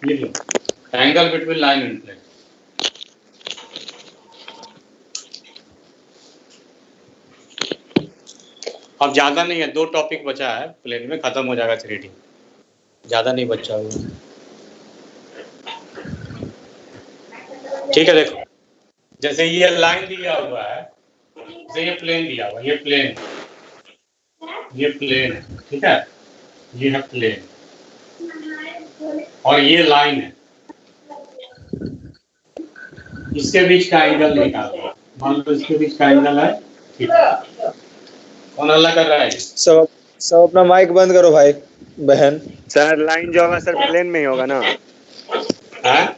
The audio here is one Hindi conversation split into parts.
ये लो, angle between line and plane. अब ज्यादा नहीं है, 2 टॉपिक बचा है प्लेन में, खत्म हो जाएगा 3D, ज्यादा नहीं बचा हुआ। ठीक है, देखो जैसे ये लाइन दिया हुआ है, जैसे ये प्लेन दिया हुआ है, ये प्लेन है, ठीक है, ये है प्लेन और ये लाइन है, इसके बीच का एंगल निकालना। मान लो इसके बीच का एंगल है थीटा। कौन अल्लाह कर रहा है? सब अपना माइक बंद करो भाई बहन। सर लाइन जो होगा सर प्लेन में ही होगा ना? हैं?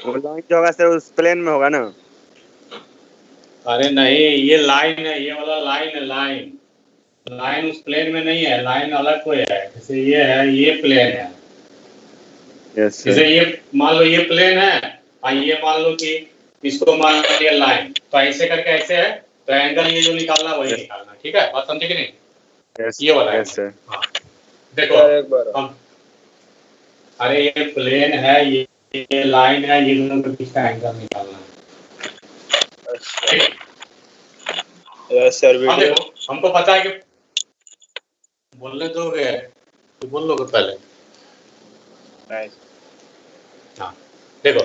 वो लाइन जो होगा सर उस प्लेन में होगा ना? अरे नहीं, ये लाइन है, ये वाला लाइन है, लाइन उस प्लेन में नहीं है, लाइन अलग कोई है। जैसे ये है, ये प्लेन है। यस जैसे ये मान लो ये प्लेन है और ये मान लो कि इसको मान लिया लाइन, तो ऐसे करके ऐसे है, तो एंगल ये जो निकालना वही निकालना। ठीक है, बात समझे कि नहीं? ये वाला यस सर। हाँ देखो हम, अरे ये प्लेन है, ये लाइन है, ये दोनों के बीच का एंगल निकालना है। Yes sir. अब देखो हमको पता है कि बोलने दोगे तो बोल लोगे पहले। हाँ देखो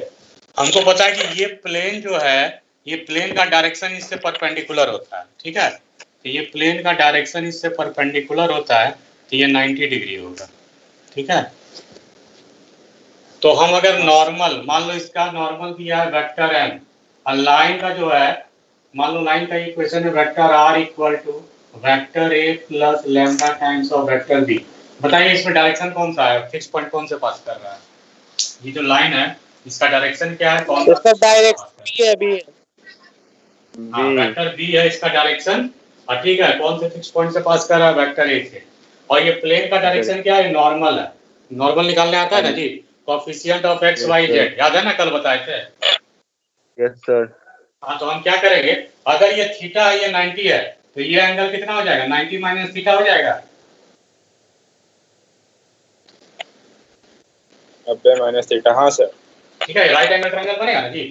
हमको पता है कि ये प्लेन जो है, ये प्लेन का डायरेक्शन इससे परपेंडिकुलर होता है। ठीक है, तो ये प्लेन का डायरेक्शन इससे परपेंडिकुलर होता है, तो ये 90 डिग्री होगा। ठीक है, तो हम अगर नॉर्मल मान लो, इसका नॉर्मल दिया है वेक्टर एम, और लाइन का जो है, मान लो लाइन का इक्वेशन है vector r equal to vector a plus lambda times of vector b. बताइए इसमें डायरेक्शन कौन सा है, फिक्स पॉइंट कौन से पास कर रहा है? ये जो लाइन है इसका डायरेक्शन क्या है, कौन सा? डायरेक्शन बी है, बी। हाँ वेक्टर बी है इसका डायरेक्शन, और ठीक है कौन से फिक्स पॉइंट से पास कर रहा है, वेक्टर ए से। और ये प्लेन का डायरेक्शन क्या है, नॉर्मल है। नॉर्मल निकालने आता है ना जी, coefficient of x y z, याद है ना, कल बताए थे। Yes sir. हाँ तो हम क्या करेंगे, अगर ये थीटा है, ये 90 है, तो ये एंगल कितना हो जाएगा, 90 माइनस थीटा हो जाएगा। 90 माइनस थीटा। हाँ सर। ठीक है, राइट एंगल ट्रायंगल बनेगा ना जी।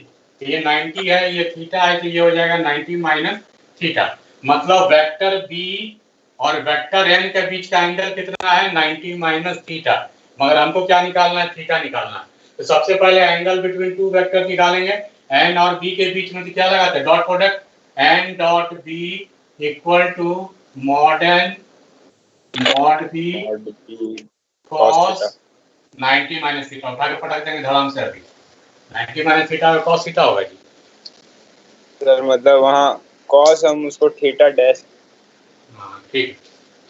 तो ये 90 है, ये थीटा है, तो ये हो जाएगा 90 माइनस थीटा। मतलब वेक्टर बी और वेक्टर एन के बीच का एंगल कितना है, 90 माइनस थीटा। मगर हमको क्या निकालना है, थीटा निकालना है। तो सबसे पहले एंगल बिटवीन टू वेक्टर निकालेंगे। एन और बी के बीच में तो क्या लगाते हैं, dot product. N dot b equal to mod n mod b cos 90 minus theta. उठा के पटक देंगे धड़ाम से अभी। 90 माइनस थीटा और कॉस थीटा होगा जी सर, मतलब वहाँ कॉस हम उसको थीटा डैश। हाँ ठीक,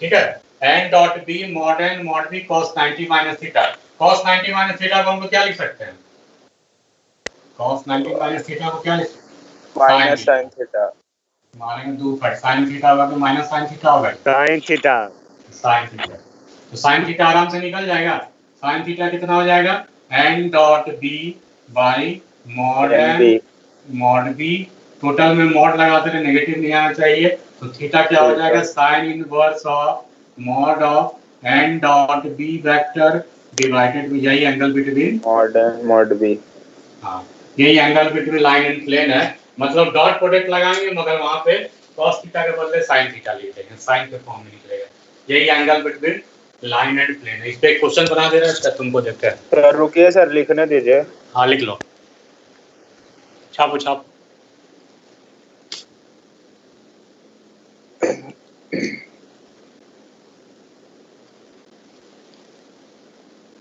ठीक है। N dot b mod n mod b cos 90 minus theta. Cos 90 minus theta को हम लोग क्या लिख सकते हैं, कॉस 90 माइनस थीटा को क्या लिख सकते हैं, माइनस साइन थीटा। मानेंगे 2 पर साइन थीटा होगा तो माइनस साइन थीटा होगा, साइन थीटा। Sine theta. तो साइन थीटा आराम से निकल जाएगा। साइन थीटा कितना हो जाएगा, n dot b by mod n mod b. Total में मॉड लगाते थे, नेगेटिव नहीं आना चाहिए, तो थीटा क्या हो जाएगा, sine inverse of mod of n dot b vector divided by, यही angle between mod n mod b. हाँ यही angle between line and plane है। मतलब डॉट प्रोडक्ट लगाएंगे मगर वहां पे cos थीटा के बदले sin थीटा लिख देंगे, sin के फॉर्म में निकलेगा। यही angle between line and plane है। इस पे एक क्वेश्चन बना दे रहा है, तुमको देखते हैं। सर रुकिए सर, लिखने दीजिए। हाँ लिख लो, छापो छाप।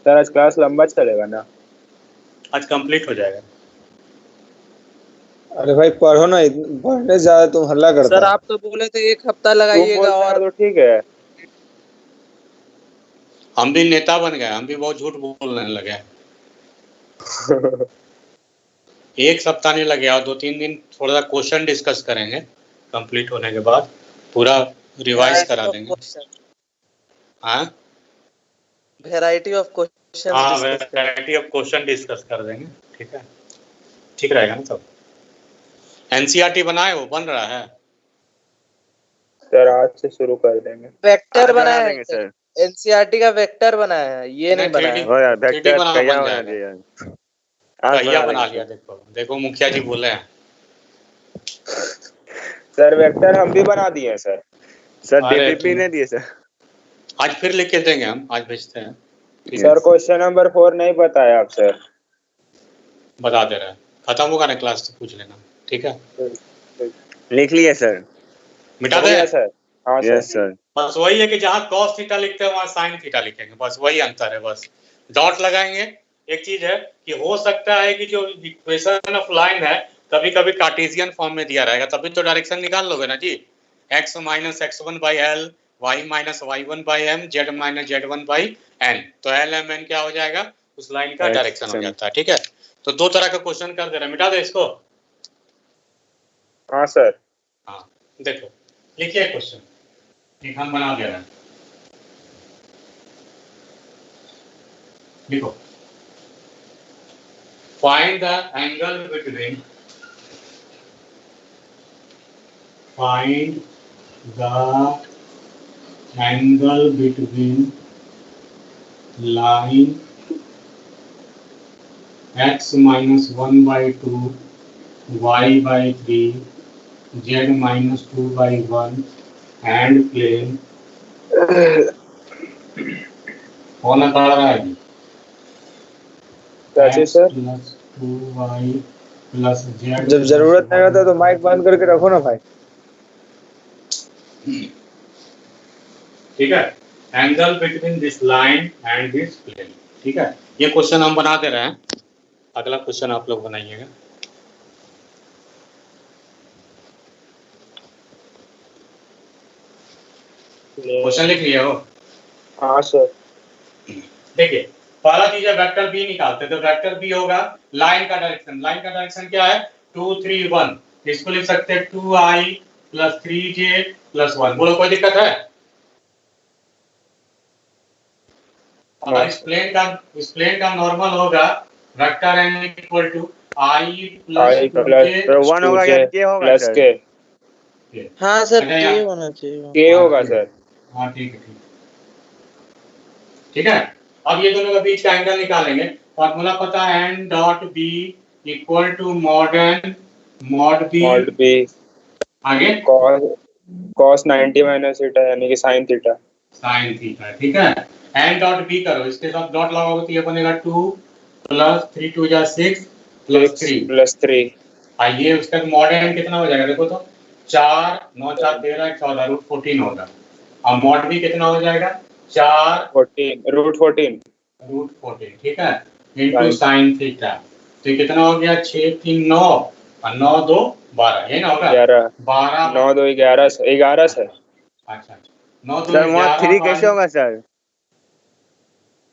सर आज क्लास लंबा चलेगा ना? आज कंप्लीट हो जाएगा। अरे भाई पढ़ो ना, पढ़ने ज्यादा तुम हल्ला करता। सर आप तो बोले थे 1 हफ्ता लगाइएगा और तो ठीक है। हम भी नेता बन गए, हम भी बहुत झूठ बोलने लगे। एक सप्ताह नहीं लगेगा, 2-3 दिन थोड़ा सा क्वेश्चन डिस्कस करेंगे, कंप्लीट होने के बाद पूरा रिवाइज करा देंगे। हाँ वैरायटी ऑफ क्वेश्चंस हाँ डिस्कस करें। वैरायटी ऑफ क्वेश्चन डिस्कस कर देंगे। ठीक है, ठीक रहेगा ना। सब एनसीईआरटी बनाए हो, बन रहा है? सर आज से शुरू कर देंगे। वेक्टर आज बना बनाया देंगे है सर। एनसीईआरटी का वेक्टर बनाया है, ये नहीं बनाया। हो यार 3D वेक्टर बना कहिया बन बना जाएगा। दिया आज कहिया बना बना देंगे लिया। सर। देखो देखो मुखिया जी बोले हैं। सर वेक्टर हम भी बना दिए हैं सर। सर अरे डीपीपी नहीं दिए सर। आज फिर लिख के देंगे हम, आज भेजते हैं। ठीक है सर क्वेश्चन नंबर 4 नहीं बताया आप सर। बता दे रहे हैं, खत्म होगा ना क्लास तो पूछ लेना। ठीक है लिख लिए सर। मिटा हो दे। गया सर। हाँ यस सर। सर। बस वही है कि जहाँ cos थीटा लिखते हैं वहाँ sin थीटा लिखेंगे, बस वही अंतर है। बस डॉट लगाएंगे। एक चीज है कि हो सकता है कि जो इक्वेशन ऑफ लाइन है कभी कभी कार्टेशियन फॉर्म में दिया रहेगा, तभी तो डायरेक्शन निकाल लोगे ना जी। x minus x1 by l, y minus y1 by m, z minus z1 by n, तो एल एम एन क्या हो जाएगा, उस लाइन का डायरेक्शन हो जाता है। ठीक है तो दो तरह का क्वेश्चन कर दे रहे हैं, मिटा दे इसको। हाँ सर। हाँ देखो लिखिए क्वेश्चन, एक हम बना दे रहे हैं। लिखो find the angle between line x minus 1 by 2, y by 3, z minus 2 by 1 and plane कौन कर रहा है कैसे x sir? plus 2y plus z जब जरूरत नहीं होता तो माइक बंद करके रखो ना भाई। ठीक है angle between this line and this plane. ठीक है ये क्वेश्चन हम बना दे रहे हैं, अगला क्वेश्चन आप लोग बनाइएगा। क्वेश्चन लिख लिया हो? हाँ सर। देखिए पहला चीज है वेक्टर बी निकालते, तो वेक्टर बी होगा लाइन का डायरेक्शन। लाइन का डायरेक्शन क्या है 2 3 1, इसको लिख सकते हैं 2i प्लस 3j प्लस 1। बोलो कोई दिक्कत है? और इस प्लेन का नॉर्मल होगा vector n equal to i plus i 2j तो 1 होगा या 2j के होगा प्लस सर? के। हाँ सर अच्छा के यहाँ होना चाहिए। के होगा सर। हाँ ठीक है ठीक है। अब ये दोनों के बीच का एंगल निकालेंगे। फॉर्मूला पता है n dot b equal to mod n mod b mod b आगे कॉस 90 माइनस थीटा यानी कि साइन थीटा। Sine theta. ठीक है n डॉट बी करो, इसके साथ डॉट लगाओगे तो ये बनेगा 2 प्लस 3 2 जा 6 प्लस 3 प्लस 3 आइए उसका मॉड n कितना हो जाएगा देखो तो 4 9 4 13 14 रूट 14 होगा। अब मॉड बी कितना हो जाएगा 4 14 रूट 14 रूट 14। ठीक है इंटू साइन थीटा, तो ये कितना हो गया 6 3 9 और 9 2 12, यही ना होगा 11 12 9 2 11 11 सर। अच्छा 9 2 सर वहाँ 11 3 कैसे बाई होगा सर?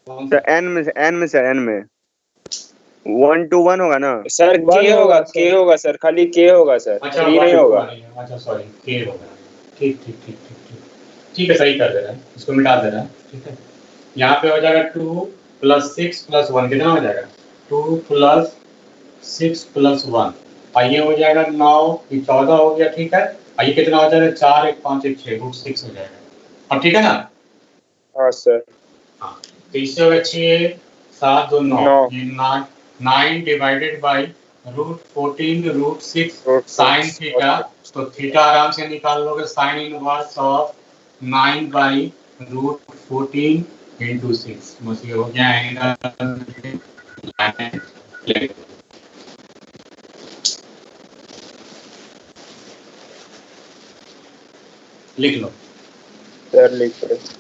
कौन सर सा एन में सर एन में 1 to 1 होगा ना? सर के होगा के होगा सर, खाली के होगा सर, अच्छा 3 नहीं 1 2 होगा। नहीं है, अच्छा सॉरी के होगा। ठीक ठीक ठीक ठीक ठीक ठीक है सही कर दे रहा है, इसको मिटा दे रहा है। ठीक है यहाँ पे हो जाएगा 2 प्लस 6 प्लस 1 कितना हो जाएगा 2 प्लस 6 प्लस 1 और ये हो जाएगा 9 ये 14 हो गया। ठीक है और ये कितना हो जाएगा 4 1 5 1 6 रूट 6 हो जाएगा। अब ठीक है ना? हाँ सर। हाँ तो इससे होगा 6 7 2 9 9 ये 9 divided by root 14 root 6 root sine 6 theta, तो थीटा आराम से निकाल लोगे sine inverse of 9 by root 14 into 6, बस ये हो गया एंगल। लिख लो सर लिख रहे।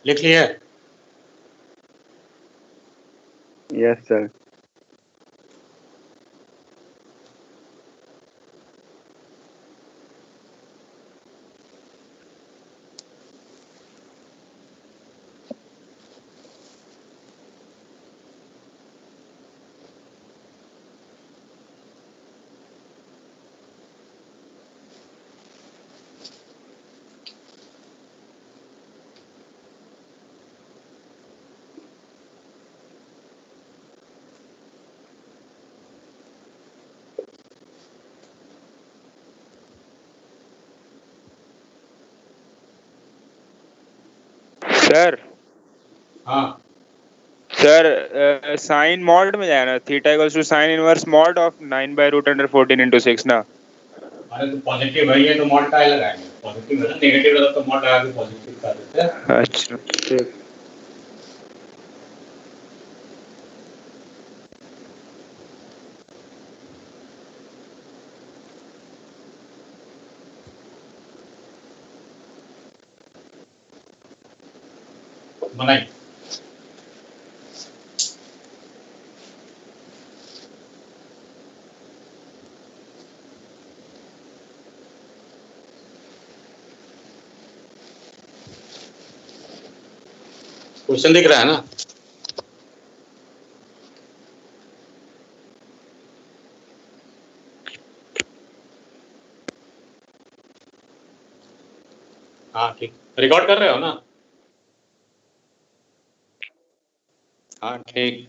लिख लिए? Yes sir. सर हाँ सर साइन मॉड में जाए ना, theta equals to sine inverse mod of 9/√14 into 6 ना। अरे तो पॉजिटिव है ये तो मॉड का लगाएंगे, पॉजिटिव है ना, नेगेटिव है तो मॉड लगा के पॉजिटिव कर देते हैं। अच्छा ठीक। बनाइए। क्वेश्चन दिख रहा है ना? हाँ ठीक, रिकॉर्ड कर रहे हो ना? हाँ ठीक।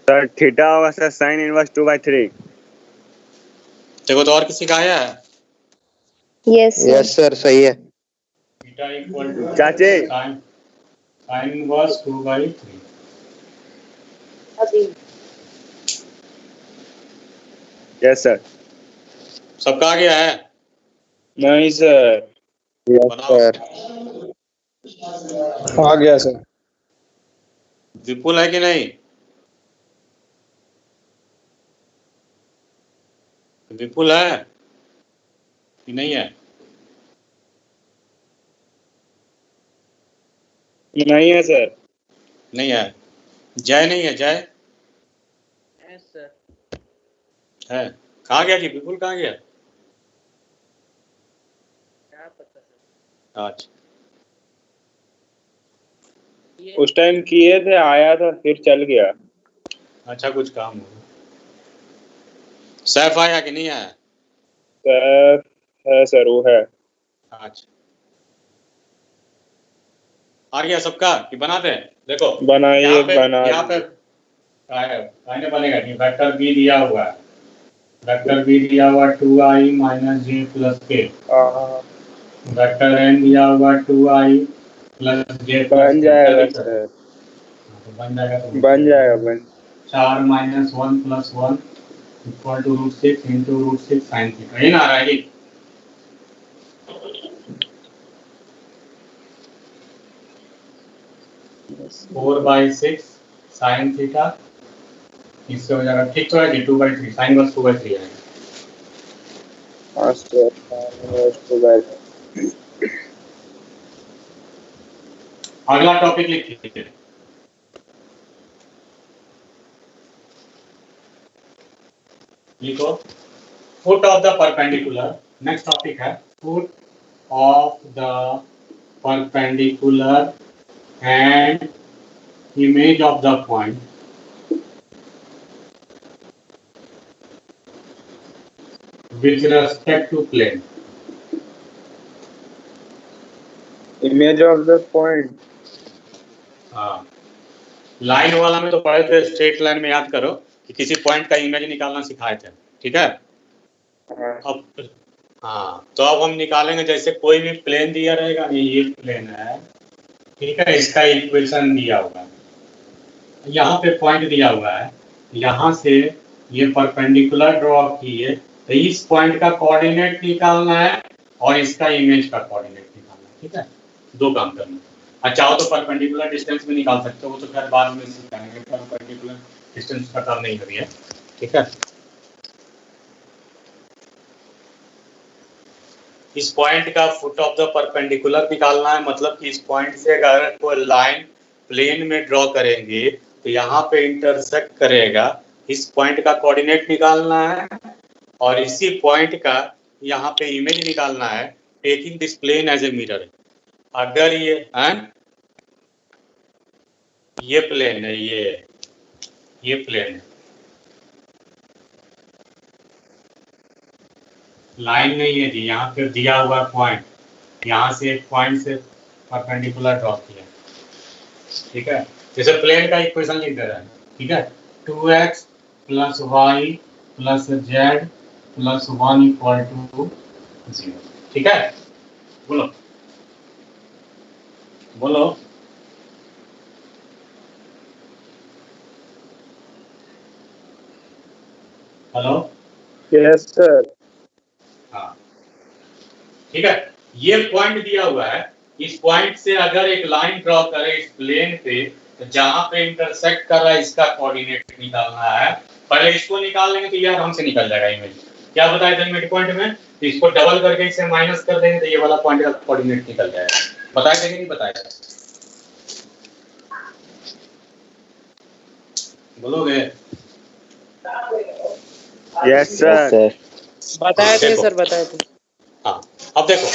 सर थीटा होगा सर साइन इनवर्स 2/3। देखो तो और किसी का आया है? यस सर सही है। थीटा इक्वल टू चाची sine sine inverse 2/3। Yes sir. सबका आ गया है? नहीं सर। यस बनाओ। सर। आ गया सर। विपुल है कि नहीं? विपुल है कि नहीं है? नहीं है सर। नहीं है। जय नहीं है? जय यस सर। है? कहाँ गया जी? विपुल कहाँ गया? क्या पता सर। अच्छा उस टाइम किए थे, आया था फिर चल गया। अच्छा, कुछ काम होगा। सैफ आया कि नहीं आया? सर है सर, वो है। अच्छा, आ गया सबका कि बनाते हैं? देखो बनाइए यहाँ पे बना मैंने बनेगा कि वेक्टर बी दिया हुआ है, वेक्टर बी दिया हुआ 2i माइनस जे प्लस के, वेक्टर एन दिया हुआ 2i प्लस जे प्लस बन के। जाएगा सर। तो बन जाएगा, तो बन जाएगा बन 4 minus 1 plus 1 equal to √6 into √6 sine theta. ये ना आ रहा है? 4/6 साइन थीटा, इससे हो जाएगा, ठीक तो है जी, 2/3 साइन बस 2/3 है। हाँ सर। अगला टॉपिक लिखिए, लिखो foot of the perpendicular. Next topic है foot of the perpendicular and image of the point with respect to plane। Image of the point. हाँ, लाइन वाला में तो पढ़े थे, स्ट्रेट लाइन में याद करो कि किसी पॉइंट का इमेज निकालना सिखाए थे, ठीक है? अब हाँ, तो अब हम निकालेंगे, जैसे कोई भी प्लेन दिया रहेगा, ये प्लेन है, ठीक है, इसका इक्वेशन दिया होगा, यहाँ पे पॉइंट दिया हुआ है, यहाँ से ये परपेंडिकुलर ड्रॉ किए, तो इस पॉइंट का कोऑर्डिनेट निकालना है और इसका इमेज का कोऑर्डिनेट निकालना है, ठीक है? दो काम करना है। चाहो तो परपेंडिकुलर डिस्टेंस भी निकाल सकते हो, वो तो खैर बाद में सिखाएंगे, परपेंडिकुलर डिस्टेंस पता नहीं करी है, ठीक है? इस पॉइंट का फुट ऑफ द परपेंडिकुलर निकालना है, मतलब कि इस पॉइंट से अगर कोई लाइन प्लेन में ड्रॉ करेंगे तो यहाँ पे इंटरसेक्ट करेगा, इस पॉइंट का कोऑर्डिनेट निकालना है और इसी पॉइंट का यहाँ पे इमेज निकालना है, taking this plane as a mirror. अगर ये प्लेन है, ये प्लेन है, लाइन नहीं है जी, यहाँ पे दिया हुआ पॉइंट, यहाँ से एक पॉइंट से परपेंडिकुलर ड्रॉ किया, ठीक है। जैसे प्लेन का इक्वेशन लिख दे रहा है, ठीक है, 2x + y + z + 1 = 0, ठीक है। बोलो बोलो। हेलो। Yes sir. हाँ, ठीक है। ये पॉइंट दिया हुआ है, इस पॉइंट से अगर एक लाइन ड्रॉ करें इस प्लेन पे, तो जहां पे इंटरसेक्ट कर रहा है इसका कोऑर्डिनेट निकालना है। पहले इसको निकाल लेंगे तो ये आराम से निकल जाएगा इमेज। क्या बताया था मिड पॉइंट में, तो इसको डबल करके इसे माइनस कर देंगे तो ये वाला पॉइंट का कोऑर्डिनेट निकल जाएगा। बताया था कि नहीं बताया? बोलोगे? Yes sir. बताए थे देखो। सर, बताए थे। हाँ, अब देखो,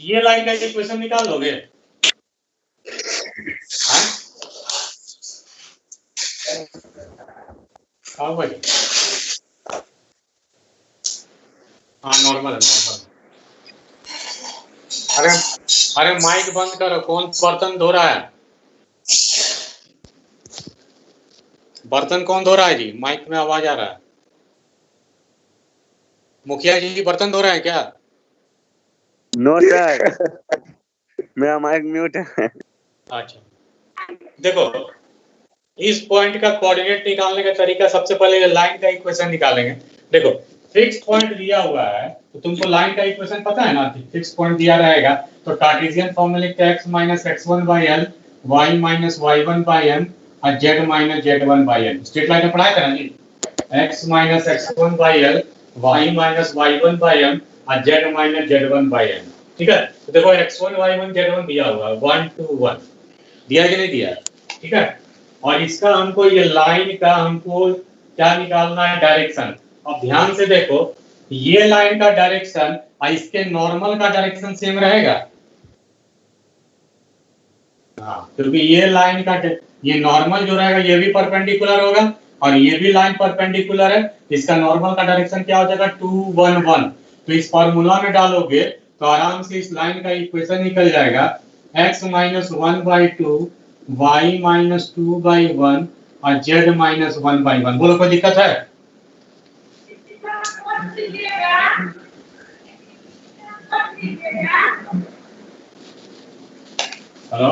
ये लाइन का इक्वेशन निकाल लोगे? हाँ भाई, हाँ नॉर्मल है, नॉर्मल। अरे माइक बंद करो, कौन बर्तन धो रहा है? बर्तन कौन धो रहा है जी? माइक में आवाज आ रहा है। मुखिया जी बर्तन धो रहे हैं क्या? नो सर, मेरा माइक म्यूट है। अच्छा, देखो, इस पॉइंट का कोऑर्डिनेट निकालने का तरीका, सबसे पहले लाइन का इक्वेशन निकालेंगे। देखो, फिक्स पॉइंट दिया हुआ है तो तुमको लाइन का इक्वेशन पता है ना, फिक्स पॉइंट दिया रहेगा तो कार्टेशियन फॉर्म में लिखते हैं x - x1/l, y - y1/m और z - z1/m। स्ट्रेट लाइन में पढ़ाया था ना जी, x - x1/l, y - y1/m और z - z1/m, ठीक है। तो देखो x1 y1 z1 दिया हुआ है, 1 2 1 दिया कि नहीं दिया, ठीक है। और इसका हमको, ये लाइन का हमको क्या निकालना है, डायरेक्शन। अब ध्यान से देखो, ये लाइन का डायरेक्शन और इसके नॉर्मल का डायरेक्शन सेम रहेगा। हाँ, क्योंकि ये लाइन का, ये नॉर्मल जो रहेगा ये भी परपेंडिकुलर होगा और ये भी लाइन परपेंडिकुलर है, इसका नॉर्मल का डायरेक्शन क्या हो जाएगा, 2 1 1। तो इस फॉर्मूला में डालोगे तो आराम से इस लाइन का इक्वेशन निकल जाएगा, x - 1/2, y - 2/1 और z - 1/1। बोलो कोई दिक्कत है? Hello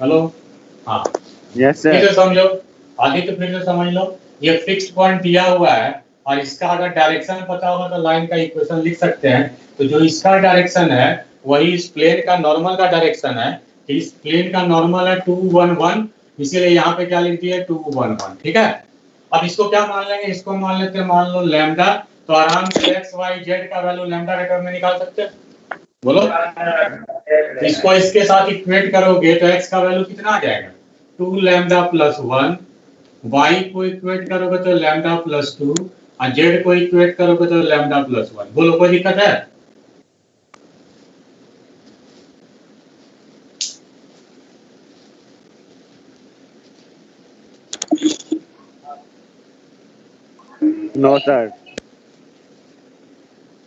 hello. हाँ, यस फिर सर। से समझो, आगे तो फिर से समझ लो। ये फिक्स पॉइंट दिया हुआ है और इसका अगर डायरेक्शन पता होगा तो लाइन का इक्वेशन लिख सकते हैं। तो जो इसका डायरेक्शन है वही इस प्लेन का नॉर्मल का डायरेक्शन है। इस प्लेन का नॉर्मल है 2 1 1, इसीलिए यहाँ पे क्या लिख दिया, 2 1 1, ठीक है। अब इसको क्या मान लेंगे, इसको मान लेते हैं, मान लो लैम्डा। तो आराम से x y z का वैल्यू लैम्डा के टर्म में निकाल सकते हैं। बोलो, इसको इसके साथ इक्वेट करोगे तो x का वैल्यू कितना आ जाएगा, 2 लैम्डा + 1। y को इक्वेट करोगे तो लैम्डा + 2 और z को इक्वेट करोगे तो लैम्डा + 1। बोलो कोई दिक्कत है? No sir.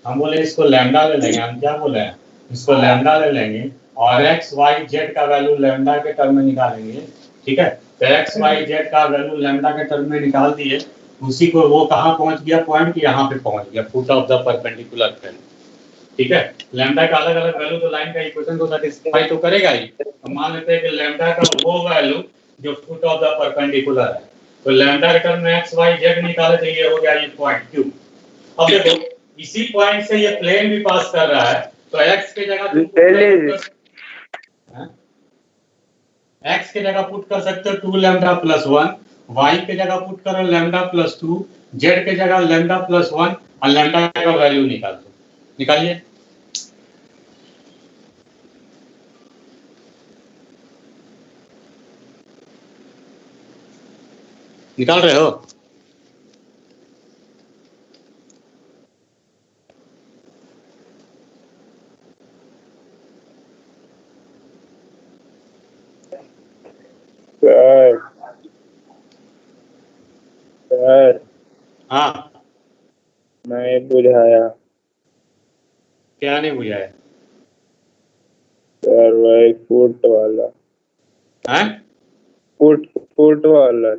हम बोले इसको लैम्डा ले लेंगे, हम क्या बोले हैं, इसको लैम्डा ले लेंगे और x y z का वैल्यू लैम्डा के टर्म में निकालेंगे, ठीक है। तो x y z का वैल्यू लैम्डा के टर्म में निकाल दिए, उसी को वो कहाँ पहुंच गया पॉइंट, यहाँ पे पहुंच गया, foot of the perpendicular plane, ठीक है। लैम्डा का अलग अलग वैल्यू तो लाइन का इक्वेशन को सेटिस्फाई तो करेगा ही। तो मान लेते हैं कि लैम्डा का वो वैल्यू जो फुट ऑफ द परपेंडिकुलर है, तो लैम्डा के टर्म में x y z निकाले तो ये हो गया ये पॉइंट Q। अब देखो, इसी पॉइंट से ये प्लेन भी पास कर रहा है, तो x के जगह x के जगह पुट कर सकते हो 2 लैम्डा + 1, y के जगह पुट करो लैम्डा + 2, z के जगह लैम्डा + 1 और लैम्डा का वैल्यू निकाल दो। निकालिए। निकाल रहे हो? सर सर हाँ, नहीं बुझाया क्या नहीं बुझा है? सर, वही फुट वाला, हैं? फुट वाला।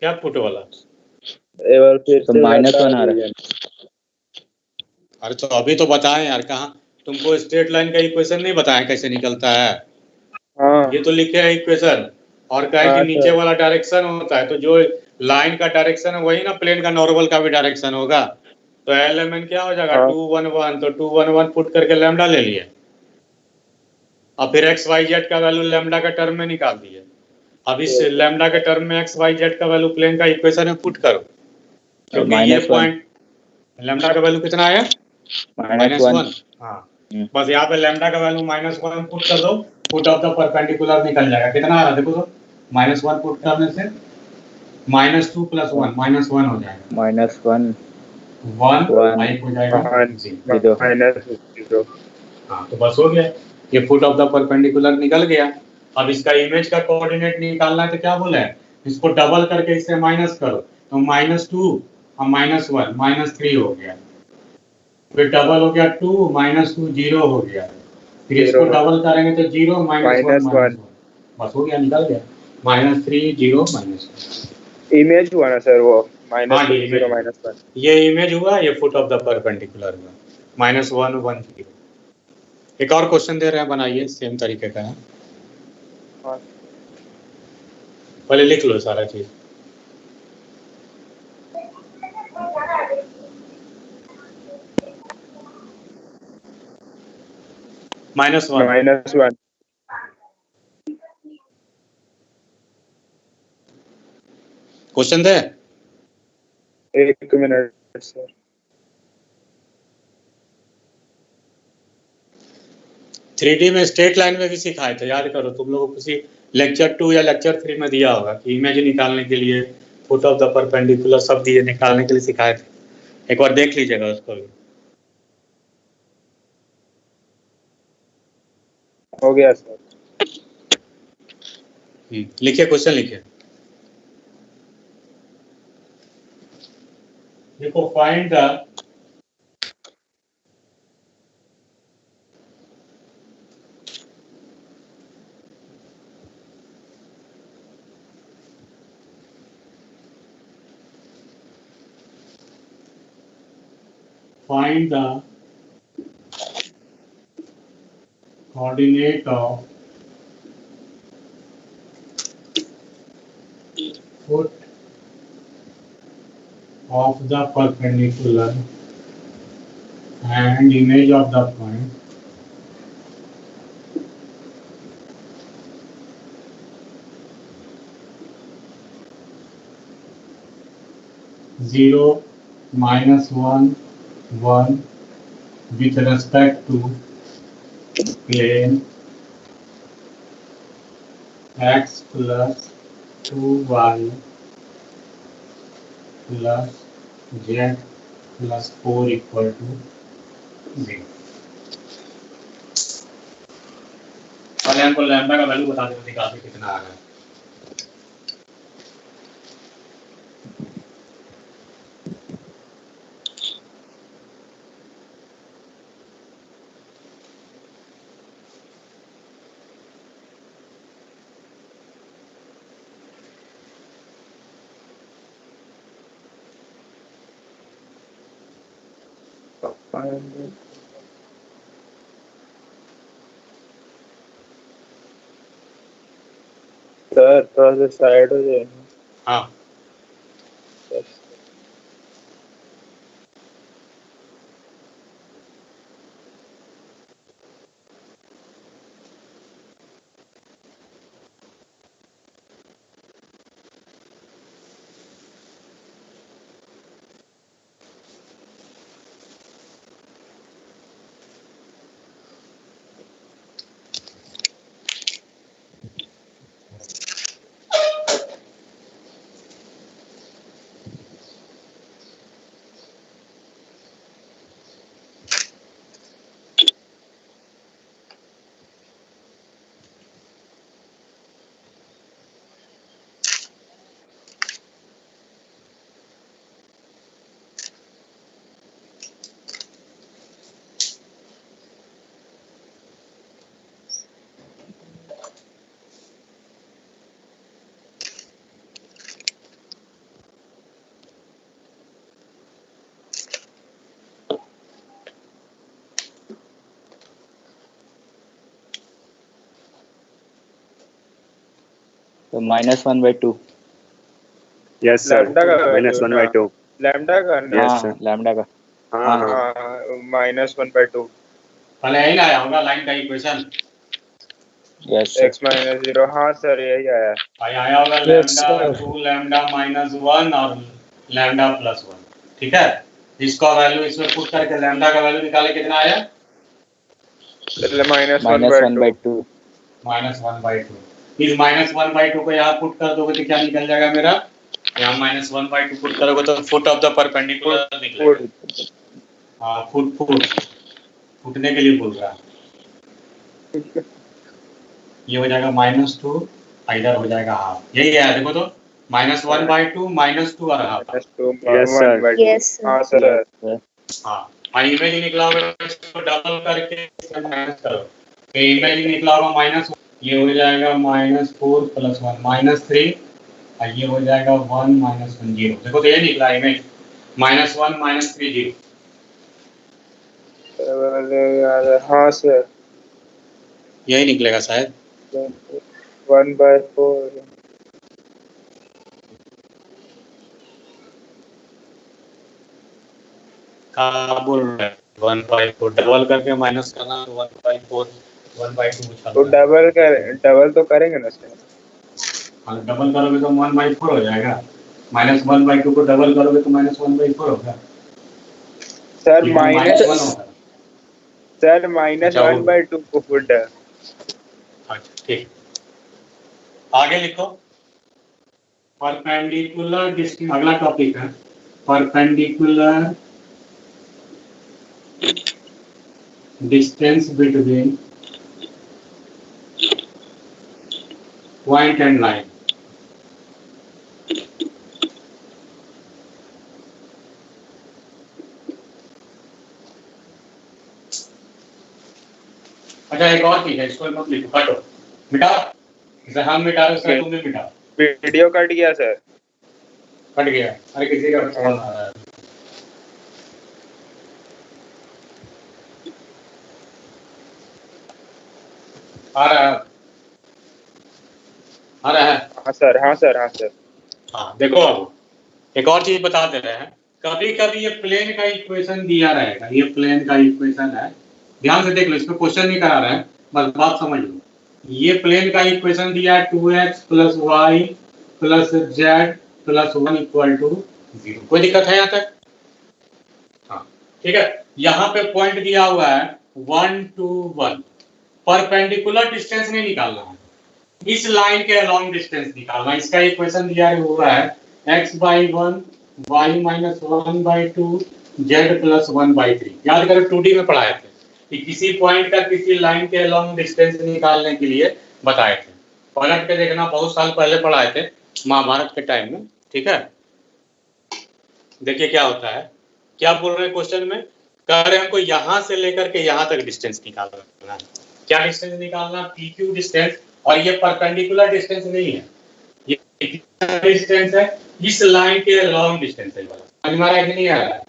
क्या पुट वाला? एक बार फिर तो से -1 बता आ रहा दीजिए। अरे तो अभी तो बताएं यार, कहाँ तुमको स्ट्रेट लाइन का इक्वेशन नहीं बताया कैसे निकलता है? हाँ ये तो लिखे है इक्वेशन, और कहे कि हाँ नीचे सर। वाला डायरेक्शन होता है, तो जो लाइन का डायरेक्शन है वही ना प्लेन का नॉर्मल का भी डायरेक्शन होगा। तो एलिमेंट क्या हो जाएगा? हाँ 211, तो 211 पुट करके लैम्डा ले लिए, और फिर एक्स वाई जेड का वैल्यू लैम्डा के टर्म में निकाल दिए। अब इस लैम्डा के टर्म में एक्स वाई जेड का वैल्यू प्लेन का इक्वेशन में पुट करो, क्योंकि ये -1 पॉइंट लैम्डा का वैल्यू कितना आया? -1 -1। हाँ, बस यहाँ पे लैम्डा का वैल्यू -1 पुट कर दो, पुट ऑफ द परपेंडिकुलर निकल जाएगा। कितना आ रहा है देखो तो, -1 पुट करने से -2 + 1 -1 हो जाएगा, -1 1 एक हो जाएगा हाँ, 0। जीरो। -0। हाँ तो बस हो गया, ये फुट ऑफ द परपेंडिकुलर निकल गया। अब इसका इमेज का कोऑर्डिनेट निकालना है, तो क्या बोला है? इसको डबल करके इससे माइनस करो, तो -2 और -1 -3 हो गया, फिर डबल हो गया 2 -2 0 हो गया, फिर इसको 0 डबल करेंगे तो 0 -1 -1 -1, बस हो गया, निकल गया -3 0 -1। इमेज हुआ ना सर वो, हाँ -2 ये 0 इमेज, -1। ये इमेज हुआ, ये फुट ऑफ द परपेंडिकुलर हुआ, -1 1 0। एक और क्वेश्चन दे रहे हैं, बनाइए, सेम तरीके का है, हाँ पहले लिख लो सारा चीज। -1 -1। क्वेश्चन दे। 1 मिनट सर। 3D में स्ट्रेट लाइन में भी सिखाए थे, याद करो, तुम लोगों को किसी लेक्चर 2 या लेक्चर 3 में दिया होगा कि इमेज निकालने के लिए फुट ऑफ द परपेंडिकुलर सब दिए, निकालने के लिए सिखाए थे, एक बार देख लीजिएगा उसको भी। हो गया सर। लिखिए, क्वेश्चन लिखिए। देखो, find the find the coordinate of foot of the perpendicular and image of the point (0, -1, 1) with respect to plane x plus 2y plus z plus 4 equal to 0। पहले हमको लैम्डा का वैल्यू बता देते काफी कितना आ रहा है। सर थोड़ा सा साइड हो जाए। हाँ, तो -1/2। यस सर, लैम्डा का -1/2। लैम्डा का ना? Yes, हाँ sir. लैम्डा का। हाँ हाँ। हाँ -1/2 पहले यही आया होगा लाइन का इक्वेशन। Yes x - 0। हाँ सर यही आया। आया होगा Yes, लैम्डा sir. 2 लैम्डा -1 और लैम्डा +1, ठीक है। इसका वैल्यू इसमें पुट करके लैम्डा का वैल्यू निकाले, कितना आया? -1/2। -1/2। इस -1/2 को यहाँ पुट कर दोगे तो क्या निकल जाएगा मेरा? यहाँ -1/2 पुट करोगे तो फुट ऑफ द परपेंडिकुलर निकलेगा। हाँ, फुटने के लिए बोल रहा है। ये हो जाएगा -2, इधर हो जाएगा हाफ। यही है, देखो तो -1/2 -2 और हाफ। Yes, sir. हाँ सर। हाँ, और इमेज निकला होगा, इसको डबल करके इससे माइनस करो तो इमेज निकला होगा माइनस, ये हो जाएगा -4 + 1 -3 और ये हो जाएगा 1 -1 0। देखो तो ये निकला इमेज -1 -3 0। हाँ सर। यही निकलेगा शायद। 1/4। कहाँ बोल रहे हैं? 1/4 डबल करके माइनस करना तो 1/4 1/2 तो उछलता है। डबल तो करेंगे ना सर? हाँ, डबल करोगे तो 1/4 हो जाएगा। -1/2 को डबल करोगे तो -1/4 होगा। सर ये -1 होगा। सर अच्छा, वो -1/2 को फुट। अच्छा ठीक, आगे लिखो। परपेंडिकुलर डिस्टेंस, अगला टॉपिक है perpendicular distance between point and line. अच्छा, एक और चीज है, इसको मत लिखो, काटो, मिटा। जैसे हम मिटा रहे हैं तुम भी मिटा। वीडियो कट गया सर। कट गया? अरे किसी का फोन आ रहा है। आ रहा है, आ रहा है। हाँ सर हाँ सर हाँ सर। हाँ देखो, अब एक और चीज बता दे रहे हैं। कभी कभी ये प्लेन का इक्वेशन दिया रहेगा, ये प्लेन का इक्वेशन है, ध्यान से देख लो, इसमें क्वेश्चन नहीं करा रहा है, बस बात समझ लो। ये प्लेन का इक्वेशन दिया है 2x + y + z + 1 = 0। कोई दिक्कत है यहाँ तक? हाँ ठीक है। यहाँ पे पॉइंट दिया हुआ है 1 2 1। परपेंडिकुलर डिस्टेंस नहीं निकालना है, इस लाइन के अलोंग डिस्टेंस निकालना। इसका इक्वेशन दिया हुआ है x/1 y - 1/2 z + 1/3। याद करो 2D में पढ़ाए थे कि किसी पॉइंट का किसी लाइन के अलोंग डिस्टेंस निकालने के लिए बताए थे। पलट के देखना, बहुत साल पहले पढ़ाए थे, महाभारत के टाइम में, ठीक है। देखिए क्या होता है, क्या बोल रहे हैं क्वेश्चन में, कह रहे हैं हमको यहाँ से लेकर के यहाँ तक डिस्टेंस निकालना है। क्या डिस्टेंस निकालना? PQ distance. और ये परपेंडिकुलर डिस्टेंस नहीं है, ये डिस्टेंस है इस लाइन के लॉन्ग डिस्टेंस है वाला। समझ में आ रहा है कि नहीं आ रहा है?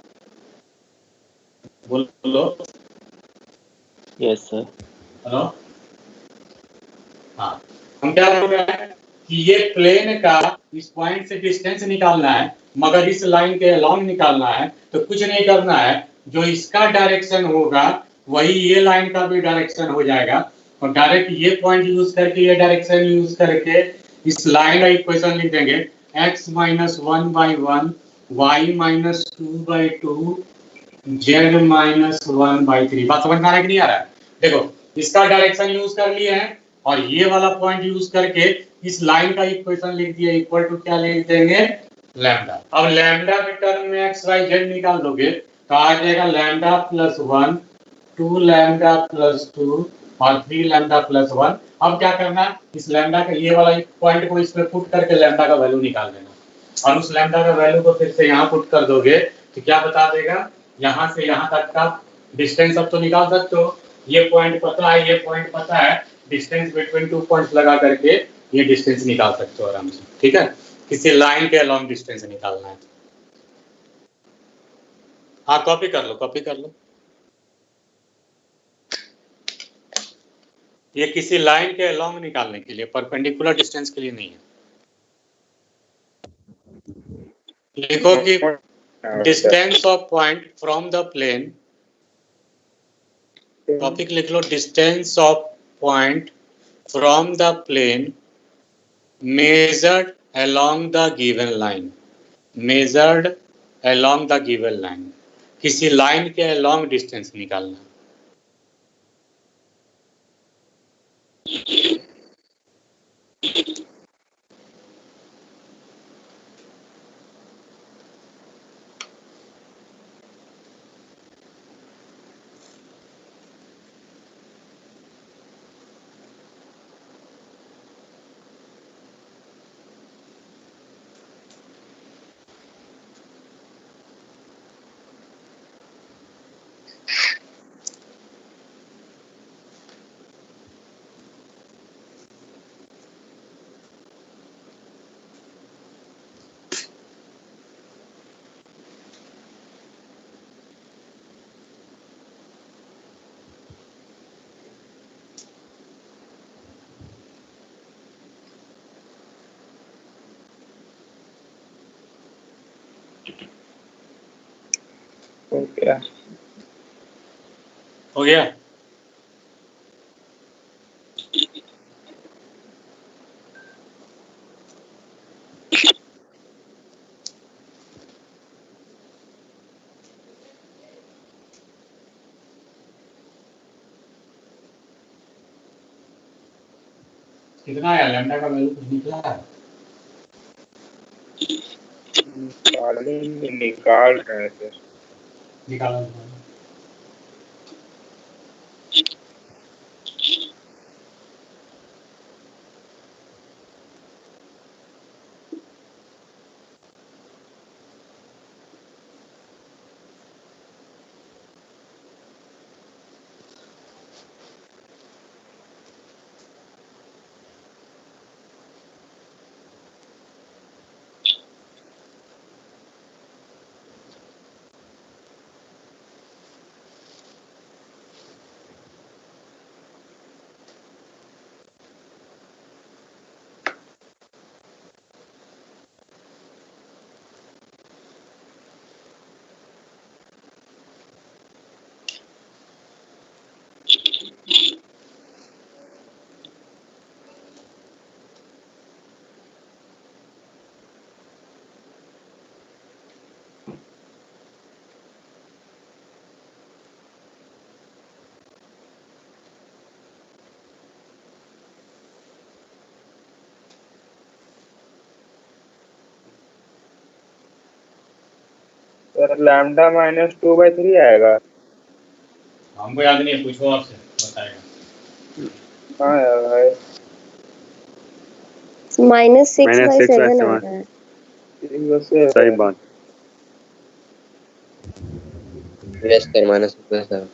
बोलो। Yes sir. हेलो, हाँ, हम क्या बोल रहे हैं कि ये प्लेन का इस पॉइंट से डिस्टेंस निकालना है, मगर इस लाइन के लॉन्ग निकालना है। तो कुछ नहीं करना है, जो इसका डायरेक्शन होगा वही ये लाइन का भी डायरेक्शन हो जाएगा, और डायरेक्ट ये पॉइंट यूज करके, ये डायरेक्शन यूज करके इस लाइन का इक्वेशन लिख देंगे x - 1/1 y - 2/2 z - 1/3। बात समझ में आ रहा है कि नहीं आ रहा है? देखो, इसका डायरेक्शन यूज कर लिए हैं और ये वाला पॉइंट यूज करके इस लाइन का इक्वेशन लिख दिया, इक्वल टू क्या लिख देंगे? लैम्डा। अब लैम्डा के टर्म में x y z निकाल दोगे तो आ जाएगा लैम्डा + 1 2 लैम्डा + 2 और 3 लैम्डा + 1। अब क्या करना, इस लैम्डा का ये वाला पॉइंट को इसमें पुट करके लैम्डा का वैल्यू निकाल देना, और उस लैम्डा का वैल्यू को फिर से यहाँ पुट कर दोगे तो क्या बता देगा, यहाँ से यहाँ तक का डिस्टेंस। अब तो निकाल सकते हो, ये पॉइंट पता है, ये पॉइंट पता है, डिस्टेंस बिटवीन 2 पॉइंट्स लगा करके ये डिस्टेंस निकाल सकते हो आराम से, ठीक है। किसी लाइन के अलोंग डिस्टेंस निकालना है। हाँ, कॉपी कर लो, कॉपी कर लो। ये किसी लाइन के अलोंग निकालने के लिए, परपेंडिकुलर डिस्टेंस के लिए नहीं है। लिखो कि distance of point from the plane, topic लिख लो distance of point from the plane measured along the given line, measured along the given line, किसी लाइन के along डिस्टेंस निकालना। ओके हो गया? कितना आया लैम्डा का वैल्यू कुछ निकला है? निकाल रहे हैं सर। निकालो। सर लैम्डा -2/3 आएगा। हमको याद नहीं है, पूछो आपसे बताएगा। हाँ यार भाई -6/7 आ रहा है। सही बात। Yes sir -6/7।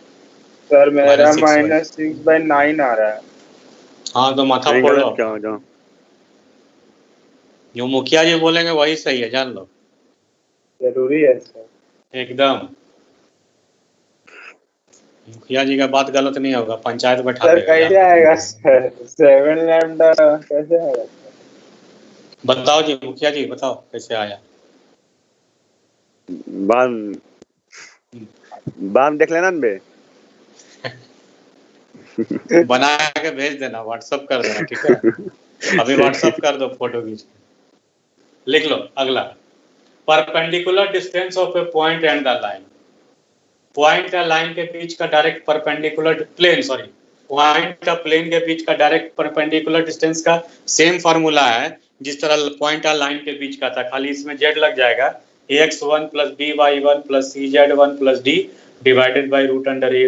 सर मेरा -6/9 -6/9 आ रहा है। हाँ तो माथा नहीं फोड़ लो, गलत क्या हो जाओ। जो मुखिया जी बोलेंगे वही सही है, जान लो। जरूरी है सर। एकदम मुखिया जी का बात गलत नहीं होगा, पंचायत बैठा सर देगा कैसे यार। आएगा सर 7 लैम्डा कैसे आएगा? बताओ जी, मुखिया जी बताओ कैसे आया। बाद बाद देख लेना बे। बना के भेज देना, व्हाट्सअप कर देना, ठीक है? अभी व्हाट्सअप कर दो फोटो खींच के। लिख लो अगला, perpendicular distance of a point and the line. Point या लाइन के बीच का direct perpendicular plane, sorry point का प्लेन के बीच का डायरेक्ट परपेंडिकुलर डिस्टेंस का सेम फार्मूला है जिस तरह पॉइंट या लाइन के बीच का था, खाली इसमें जेड लग जाएगा। ax1 + by1 + cz1 + d divided by √a²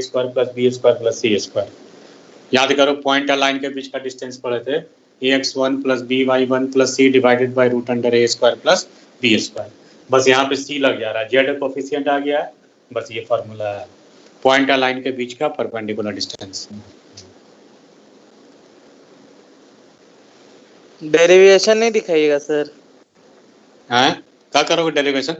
+ b² + c²। याद करो पॉइंट या लाइन के बीच का डिस्टेंस पढ़े थे, ax1 + by1 + c divided by √a² + b²। बस यहाँ पे c लग जा रहा है, जेड कोफिशिएंट आ गया है, बस ये फार्मूला है पॉइंट या लाइन के बीच का परपेंडिकुलर डिस्टेंस। डेरिवेशन नहीं दिखाइएगा सर। हैं क्या करोगे डेरिवेशन?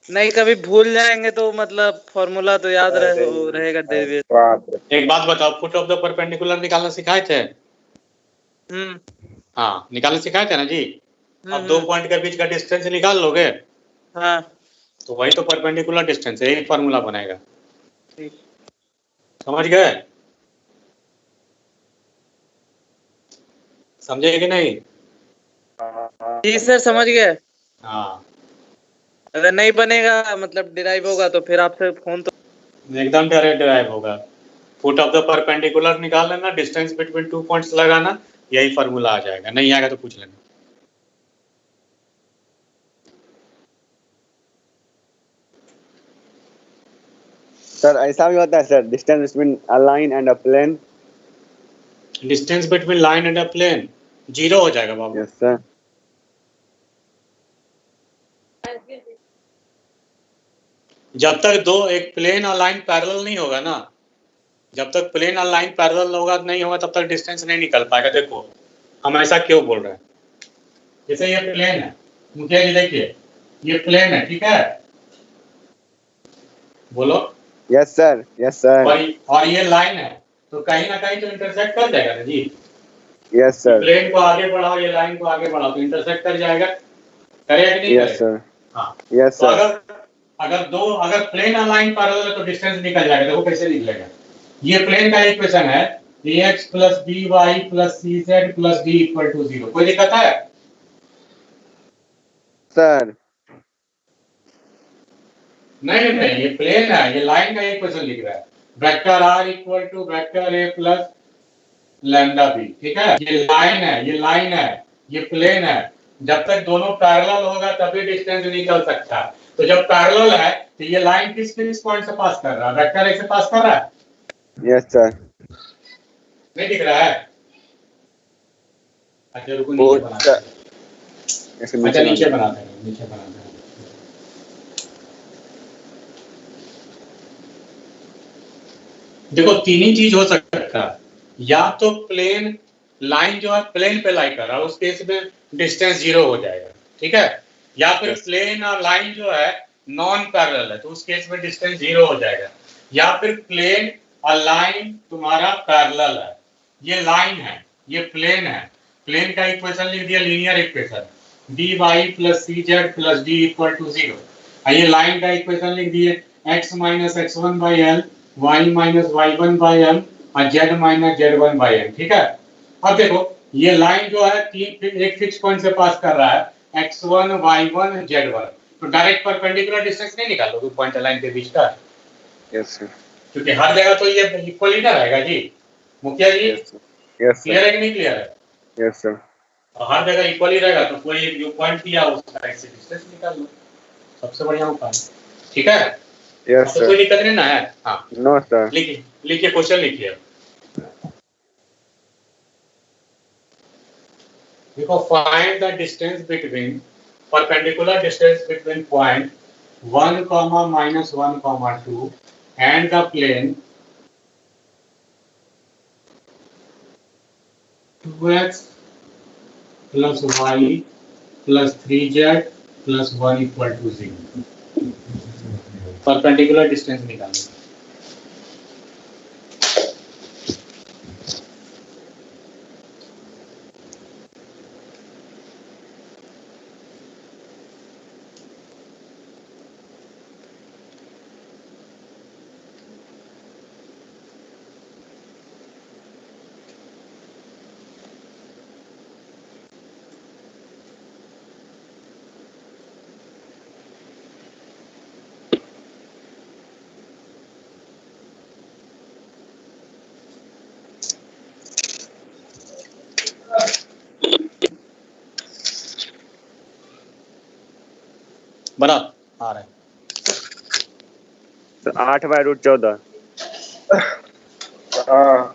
नहीं कभी भूल जाएंगे तो मतलब फॉर्मूला तो याद रहेगा डेरिवेशन। बाप रे। एक बात बताओ, फुट ऑफ द परपेंडिकुलर निकालना सिखाए थे? हाँ निकालना सिखाए थे ना जी? अब दो पॉइंट के बीच का डिस्टेंस निकाल लोगे, हाँ तो वही तो परपेंडिकुलर डिस्टेंस है, यही फॉर्मूला बनेगा। ठीक। समझ गए? समझे कि नहीं? जी सर समझ गए। हाँ अगर नहीं बनेगा मतलब डिराइव होगा तो फिर आपसे फोन तो एकदम डायरेक्ट ड्राइव होगा। फुट ऑफ द परपेंडिकुलर निकाल लेना, डिस्टेंस बिटवीन 2 पॉइंट्स लगाना, यही फॉर्मूला आ जाएगा। नहीं आएगा तो पूछ लेना। सर ऐसा भी होता है sir, distance between a line and a plane? Distance between line and a plane 0 हो जाएगा बाबू। Yes sir. जब तक दो एक प्लेन और लाइन पैरेलल नहीं होगा ना, जब तक प्लेन और लाइन पैरेलल होगा नहीं होगा तब तक डिस्टेंस नहीं निकल पाएगा। देखो हम ऐसा क्यों बोल रहे हैं, जैसे ये प्लेन है, मुझे ये देखिए ये प्लेन है, ठीक है, बोलो। Yes sir, yes sir. और ये लाइन है, तो कहीं ना कहीं तो इंटरसेक्ट कर जाएगा ना जी। Yes sir. प्लेन को आगे बढ़ाओ, ये लाइन को आगे बढ़ाओ तो इंटरसेक्ट कर जाएगा, करेगा कि नहीं यस करेगा? सर। हाँ। यस तो सर। अगर प्लेन और लाइन पैरेलल है तो डिस्टेंस निकल जाएगा। देखो कैसे निकलेगा। ये प्लेन का इक्वेशन है ax plus b y plus c z plus d equal to 0। कोई दिक्कत है? सर नहीं नहीं, ये प्लेन है, ये लाइन का इक्वेशन लिख रहा है। Vector r equal to vector a plus lambda b, ठीक है। ये लाइन है, ये लाइन है, ये प्लेन है। जब तक दोनों पैरेलल होगा तभी डिस्टेंस निकल सकता है। तो जब पैरेलल है तो ये लाइन किस पॉइंट से पास कर रहा है? वेक्टर a से पास कर रहा है। Yes sir. नहीं दिख रहा है? अच्छा रुको नीचे बनाते हैं। अच्छा नीचे बनाते हैं, नीचे बनाते हैं। देखो तीन ही चीज हो सकता है, या तो प्लेन लाइन जो है प्लेन पे लाई कर रहा है, उस केस में डिस्टेंस 0 हो जाएगा, ठीक है। या फिर प्लेन और लाइन जो है नॉन पैरेलल है, तो उस केस में डिस्टेंस 0 हो जाएगा। या फिर प्लेन और लाइन तुम्हारा पैरेलल है, ये लाइन है, ये प्लेन है। प्लेन का इक्वेशन लिख दिया linear equation, d y plus c z plus d equal to 0। ये लाइन का इक्वेशन लिख दिए x minus x one by l, y minus y one by m और z minus z one by m, ठीक है। अब देखो ये लाइन जो है एक फिक्स पॉइंट से पास कर रहा है x1 y1 z1, तो डायरेक्ट परपेंडिकुलर डिस्टेंस नहीं निकालोगे पॉइंट लाइन के बीच का। Yes sir. क्योंकि हर जगह तो ये इक्वल ही ना रहेगा जी मुखिया जी। Yes sir. क्लियर है कि नहीं क्लियर है? Yes sir. और हर जगह इक्वल ही रहेगा तो कोई एक जो पॉइंट किया उसका साइड से डिस्टेंस निकाल लो, सबसे बढ़िया उपाय, ठीक है। यस तो सर। कोई दिक्कत नहीं ना है? हाँ नो सर। लिखिए, लिखिए क्वेश्चन लिखिए। देखो find the distance between perpendicular distance between point 1 minus 1 2 and the plane 2x plus y plus 3z plus 1 equal to 0। Perpendicular distance निकालना। बना आ रहा है। तो 8/√14। हाँ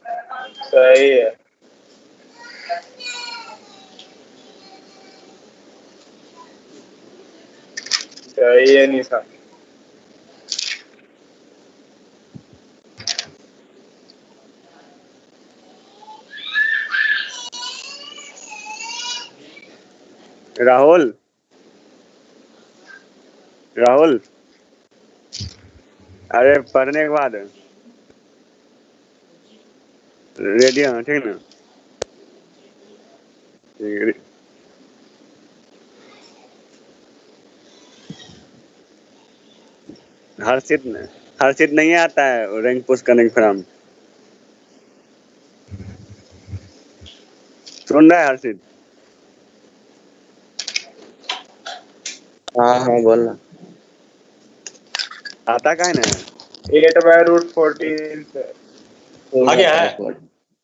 सही है। सही है निशा। राहुल, राहुल, अरे पढ़ने के बाद रेडी है, ठीक ना? ठीक है। हर्षित नहीं आता है रैंक पुश करने के फ्रॉम। सुन रहा है हर्षित? हाँ हाँ बोलना। आता का है ना? 8/√14 sir. आ गया है?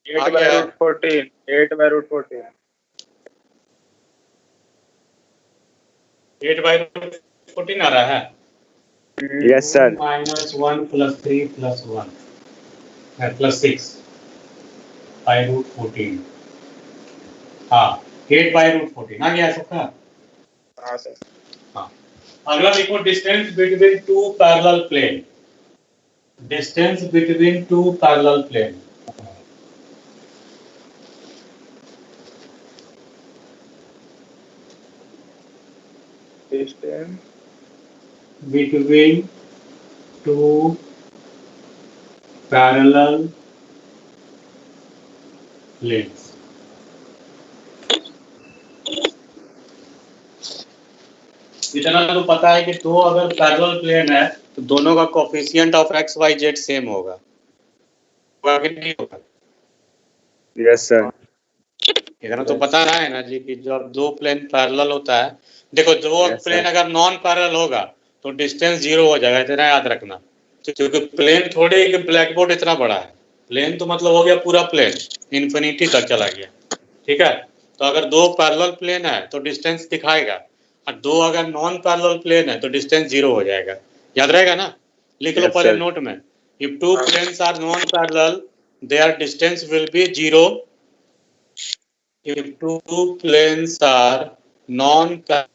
8/√14. 8/√14. 8/14 आ रहा है? Yes sir. -1 + 3 + 1 + 6 /√14। हाँ 8/√14 आ गया सबका? हाँ सर। हाँ, अगला लिखो distance between two parallel plane. Distance between two parallel plane. Distance between two parallel planes। इतना तो पता है कि दो अगर पैरेलल प्लेन है तो दोनों का coefficient of x y z same होगा, होगा कि नहीं होगा? Yes sir. इतना तो पता है ना जी कि जब दो प्लेन पैरेलल होता है, देखो दो Yes, प्लेन sir. अगर नॉन पैरेलल होगा तो डिस्टेंस 0 हो जाएगा, इतना याद रखना। क्योंकि प्लेन थोड़े कि ब्लैक बोर्ड इतना बड़ा है, प्लेन तो मतलब हो गया पूरा प्लेन, इन्फिनिटी तक चला गया, ठीक है। तो अगर दो पैरेलल प्लेन है तो डिस्टेंस दिखाएगा, और दो अगर नॉन पैरेलल प्लेन है तो डिस्टेंस 0 हो जाएगा, याद रहेगा ना? लिख लो Yes, पहले sir. नोट में, if two planes are non parallel their distance will be 0। if two planes are non-parallel,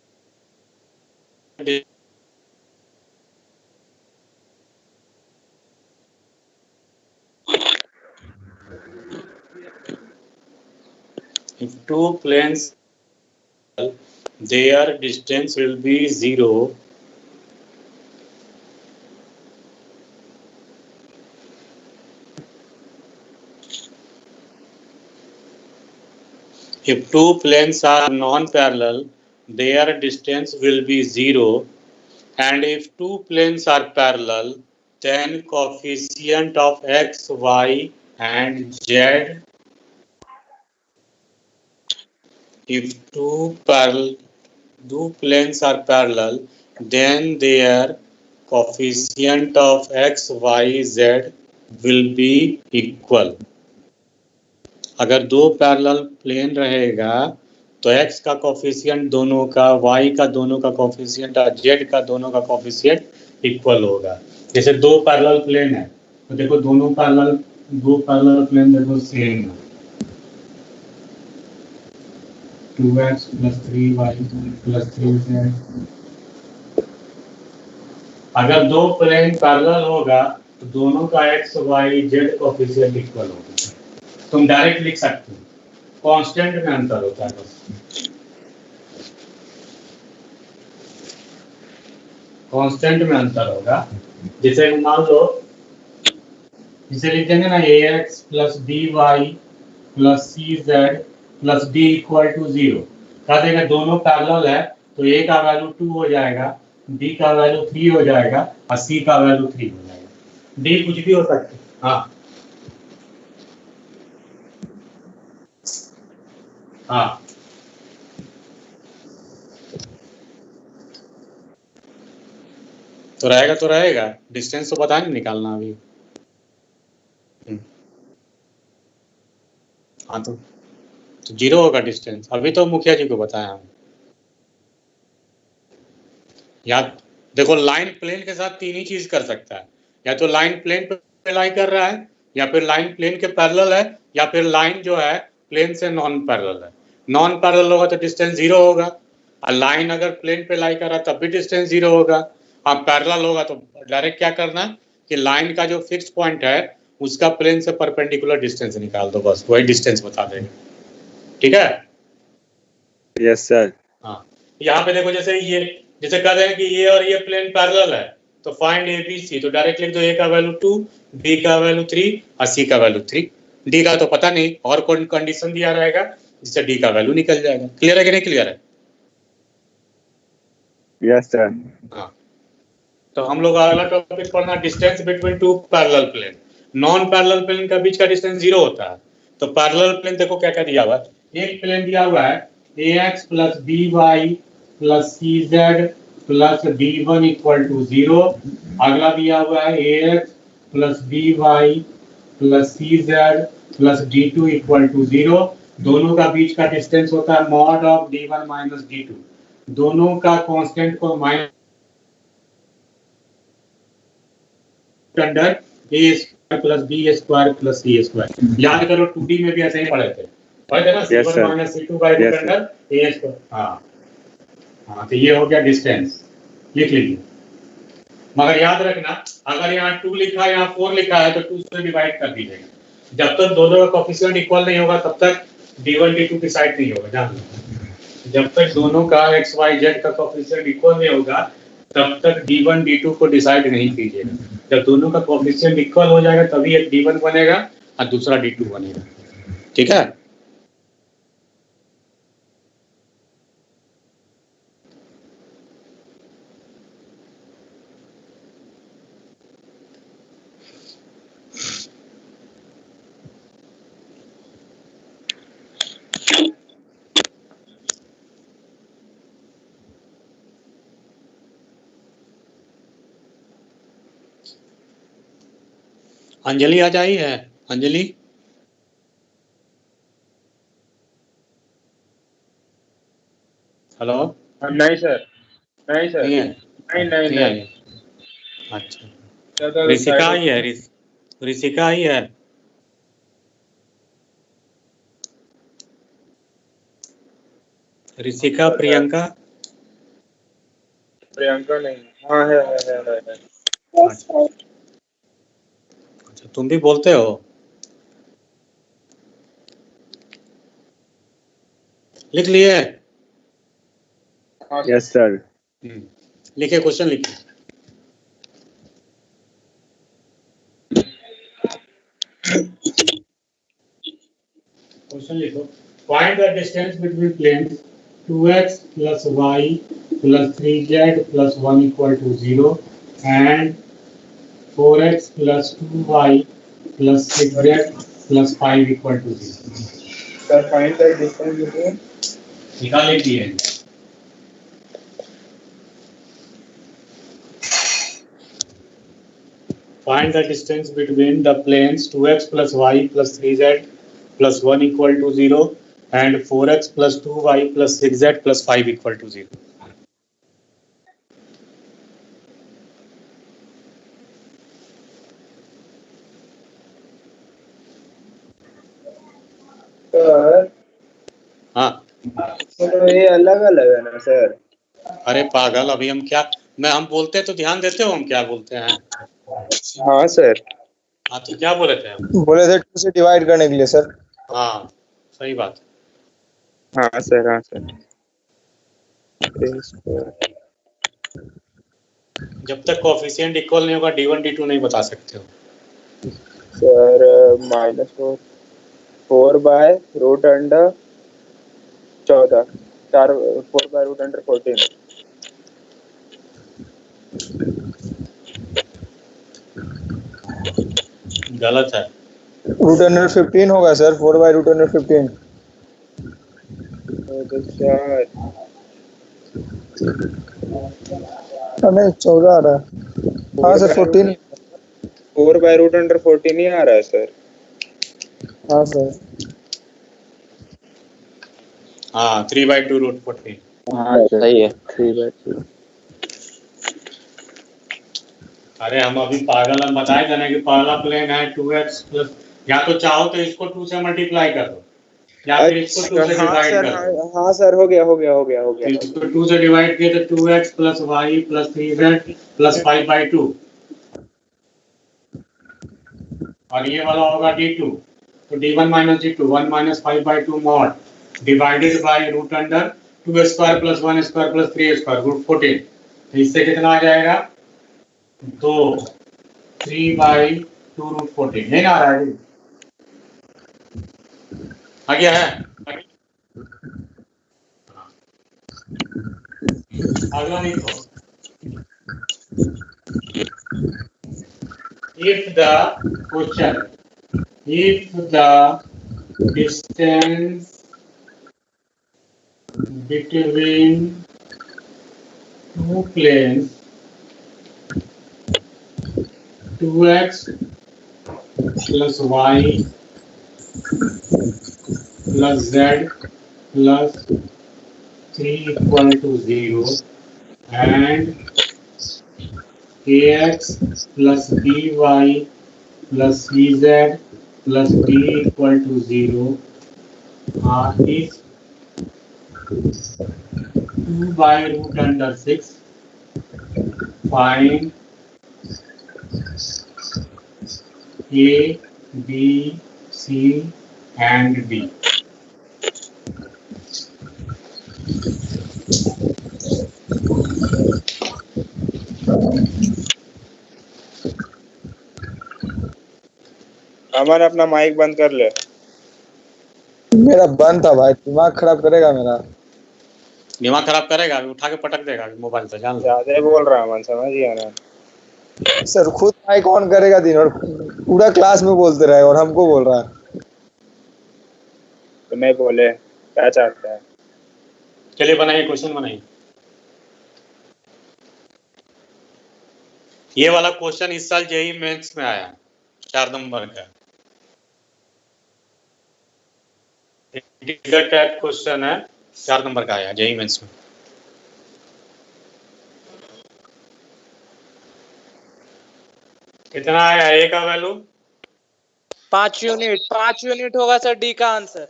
if two planes their distance will be 0 if two planes are non-parallel their distance will be 0, and if two planes are parallel then coefficient of x, y and z, if two planes are parallel then their coefficient of x, y, z will be equal। अगर दो पैरेलल प्लेन रहेगा तो x का कोफिशिएंट दोनों का, y का दोनों का कोफिशिएंट और z का दोनों का कोफिशिएंट इक्वल होगा। जैसे दो पैरेलल प्लेन है तो देखो दो पैरेलल प्लेन देखो सेम है, 2x + 3y + 3z। अगर दो प्लेन पैरेलल होगा तो दोनों का x, y, z coefficient equal होगा। तुम डायरेक्ट लिख सकते हो, कांस्टेंट में अंतर होता है बस, कांस्टेंट में अंतर होगा। जैसे मान लो इसे लिख देंगे ना ax + by + cz + d = 0, कह देगा दोनों पैरेलल है तो a का वैल्यू 2 हो जाएगा, b का वैल्यू 3 हो जाएगा और c का वैल्यू 3 हो जाएगा। d कुछ भी हो सकता है। हाँ हाँ तो रहेगा, डिस्टेंस तो पता नहीं निकालना अभी। हाँ तो 0 होगा डिस्टेंस, अभी तो मुखिया जी को बताया हम। याद देखो लाइन प्लेन के साथ तीन ही चीज कर सकता है, या तो लाइन प्लेन पे लाई कर रहा है, या फिर लाइन प्लेन के पैरेलल है, या फिर लाइन जो है प्लेन से नॉन पैरेलल है। नॉन पैरेलल होगा तो डिस्टेंस 0 होगा, और लाइन अगर प्लेन पे लाई कर रहा है तब भी डिस्टेंस 0 होगा। हाँ पैरेलल होगा तो डायरेक्ट क्या करना कि लाइन का जो फिक्स पॉइंट है उसका प्लेन से परपेंडिकुलर डिस्टेंस निकाल दो, बस वही डिस्टेंस बता देगा, ठीक है। Yes sir. हाँ यहाँ पे देखो जैसे कह रहे हैं कि ये और ये प्लेन पैरेलल है तो फाइंड ए बी सी, तो डायरेक्ट लिख दो a का वैल्यू 2, b का वैल्यू 3 और c का वैल्यू 3। d का तो पता नहीं, और कौन कंडीशन दिया रहेगा जिससे d का वैल्यू निकल जाएगा। क्लियर है कि नहीं क्लियर है? Yes sir. हाँ तो हम लोग अगला टॉपिक पढ़ना distance between two parallel plane. Non parallel plane का बीच का डिस्टेंस 0 होता है। तो पैरेलल प्लेन देखो क्या क्या दिया हुआ है। एक प्लेन दिया हुआ है ax plus by plus cz plus d1 equal to 0। अगला दिया हुआ है ax plus by plus cz plus d2 equal to 0। दोनों का बीच का डिस्टेंस होता है mod of d1 minus d2। दोनों का कांस्टेंट को माइनस अंडर ए square plus B square plus C square. याद करो 2D में भी ऐसे ही पढ़े थे ना, c1 minus c2 by root under A square. हाँ तो ये हो गया डिस्टेंस, लिख लीजिए। मगर याद रखना अगर यहाँ 2 लिखा है यहाँ 4 लिखा है तो 2 से डिवाइड कर दीजिएगा। जब तक दोनों का कोएफिशिएंट इक्वल नहीं होगा तब तक d1 d2 डिसाइड नहीं होगा, जान लो। जब तक दोनों का x y z का कोएफिशिएंट इक्वल नहीं होगा तब तक d1 d2 को डिसाइड नहीं कीजिएगा। जब दोनों का कोएफिशिएंट इक्वल हो जाएगा तभी एक d1 बनेगा और दूसरा d2 बनेगा, ठीक है। अंजलि आ जाई है, अंजलि हेलो। नहीं सर, नहीं सर, नहीं है, नहीं। अच्छा ऋषिका आई है, ऋषिका आई है। ऋषिका, प्रियंका नहीं। हाँ है। अच्छा तुम भी बोलते हो, लिख लिए? Yes sir. लिखे, क्वेश्चन लिखिए। क्वेश्चन लिखो। Find the distance between planes 2x plus y plus 3z plus 1 equal to 0 and 4x plus 2y plus 6z plus 5 equal to 0. Sir, find the distance between निकाल लीजिए। Find the distance between the planes 2x plus y plus 3z plus 1 equal to 0 and 4x plus 2y plus 6z plus 5 equal to 0. Sir. हाँ तो ये अलग अलग है ना सर? अरे पागल, अभी हम बोलते हैं तो ध्यान देते हो हम क्या बोलते हैं? हाँ सर। हाँ तो क्या बोले थे हम? बोले थे 2 से डिवाइड करने के लिए सर। हाँ सही बात। हाँ सर। जब तक कोएफिशिएंट इक्वल नहीं होगा d1 d2 नहीं बता सकते हो। Sir -4 by root under 14 4 by root under 14। गलत है। रूट अंडर 15 होगा सर, 4 बाय रूट अंडर 15। नहीं 14 आ रहा है। हाँ सर 14। 4 बाय रूट अंडर 14 ही आ रहा है सर। हाँ सर। हाँ 3/2 रूट 14। हाँ सही है 3/2। अरे हम अभी पागल, हम बताए थे ना कि पहला प्लेन है 2x प्लस, या तो चाहो तो इसको 2 से मल्टीप्लाई कर दो या फिर इसको 2 से डिवाइड कर दो। हाँ सर हो गया। इसको 2 से डिवाइड किए तो 2x plus y plus 3z plus 5/2 और ये वाला होगा d2। तो d1 minus d2 1 minus 5/2 mod divided by root under 2 square plus 1 square plus 3 square root 14। तो इससे कितना आ जाएगा 2 3/2 रूट 14। नहीं आ रहा है, आ गया है। अगला लिखो। if the distance between two planes 2x plus y plus z plus 3 equal to 0 and ax plus by plus cz plus d equal to 0 is 2 by root under 6. Find A, B, C and D. अमन अपना माइक बंद कर ले। मेरा बंद था भाई, दिमाग खराब करेगा मेरा। दिमाग खराब करेगा, उठा के पटक देगा मोबाइल से, जान लो। ज्यादा बोल रहा अमन, समझ गया ना। सर खुद माइक ऑन करेगा दिन और पूरा क्लास में बोलते रहे और हमको बोल रहा है। तो मैं बोले क्या चाहता है। चलिए बनाइए, क्वेश्चन बनाइए। ये वाला क्वेश्चन इस साल जेईई मेंस में आया, 4 नंबर का इंटीग्रल टाइप क्वेश्चन है, 4 नंबर का आया जेईई मेंस में। कितना आया ए का वैल्यू? 5 यूनिट होगा सर डी का आंसर।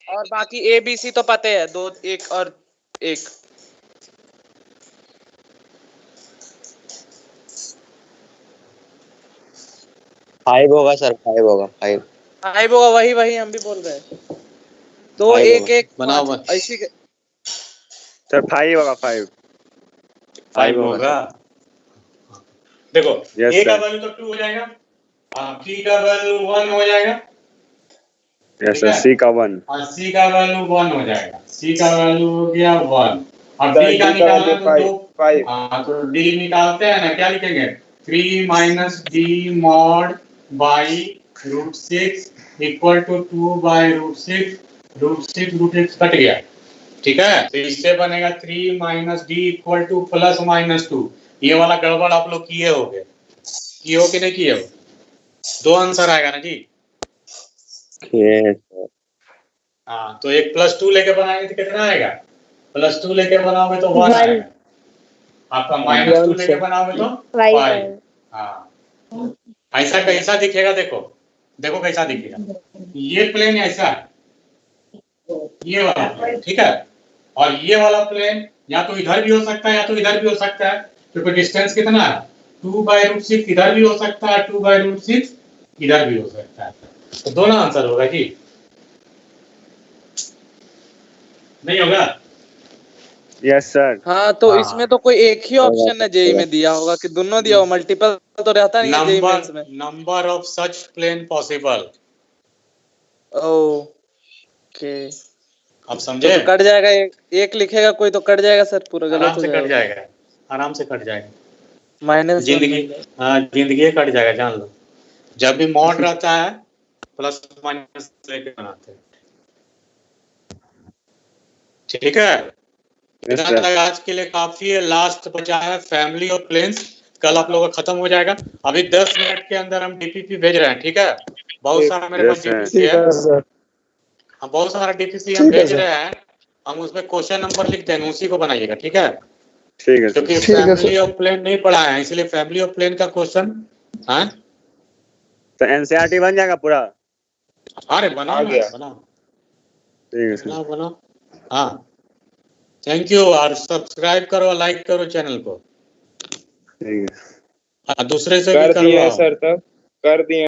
और बाकी ए बी सी तो पते है, 2 1 और 1। 5 होगा सर, 5 होगा, 5। 5 होगा, वही हम भी बोल रहे हैं। तो 1 1 बनाओ ऐसी सर 5 होगा, 5 होगा। देखो Yes, ए का sir. वैल्यू तो 2 हो जाएगा, बी का वैल्यू 1 हो जाएगा, यस सर, सी का 1 और सी का वैल्यू 1 हो जाएगा। सी का वैल्यू हो गया 1 और सर, डी का D का निकालना value तो 5, 2। हाँ तो डी निकालते हैं ना, क्या लिखेंगे? 3 minus d mod by root 6 equal to 2 by root 6। Root 6 cut गया, ठीक है। तो इससे बनेगा 3 minus d equal to plus minus 2। ये वाला गड़बड़ आप लोग किए होगे, किए हो कि नहीं किए हो? 2 आंसर आएगा ना जी। हाँ तो एक +2 लेके बनाएंगे तो कितना आएगा? +2 लेके बनाओगे तो 1 आएगा, आपका -2 लेके बनाओगे तो 5। हाँ ऐसा कैसा दिखेगा? देखो देखो कैसा दिखेगा। ये प्लेन ऐसा है, ये वाला प्लेन, ठीक है। और ये वाला प्लेन या तो इधर भी हो सकता है या तो इधर भी हो सकता है, क्योंकि डिस्टेंस कितना है? 2/√6 इधर भी हो सकता है, 2/√6 इधर भी हो सकता है। तो दोनों आंसर होगा जी, नहीं होगा? Yes sir. हाँ तो इसमें तो कोई एक ही ऑप्शन है जेई में दिया होगा कि दोनों दिया हो, मल्टीपल तो रहता नहीं है जेई मेंस में। Number of such plane possible. Okay, आप समझे? तो कट जाएगा, एक लिखेगा कोई तो कट जाएगा सर, पूरा गलत आराम हो से कट जाएगा, जाएगा, आराम से कट जाएगा। -1 हाँ जिंदगी कट जाएगा, जान लो। जब भी मॉड रहता है प्लस माइनस लेके बनाते हैं, ठीक है। इतना तक आज के लिए काफी है। लास्ट बचा है फैमिली और प्लेन्स, कल आप लोगों का खत्म हो जाएगा। अभी 10 मिनट के अंदर हम डीपीपी भेज रहे हैं, ठीक है। बहुत सारा मेरे पास डीपीपी है, हम बहुत सारा डीपीपी हम भेज रहे हैं। हम उसमें क्वेश्चन नंबर लिख देंगे, उसी को बनाइएगा, ठीक है। ठीक है क्योंकि फैमिली और प्लेन नहीं पढ़ा है, इसलिए फैमिली और प्लेन का क्वेश्चन है। तो एनसीईआरटी बन जाएगा पूरा। अरे बनाओ बनाओ, ठीक है सर। बनाओ। हाँ थैंक यू, और सब्सक्राइब करो, लाइक करो चैनल को, ठीक है, दूसरे से भी कर दिए करवाओ। सर, तब कर दिए।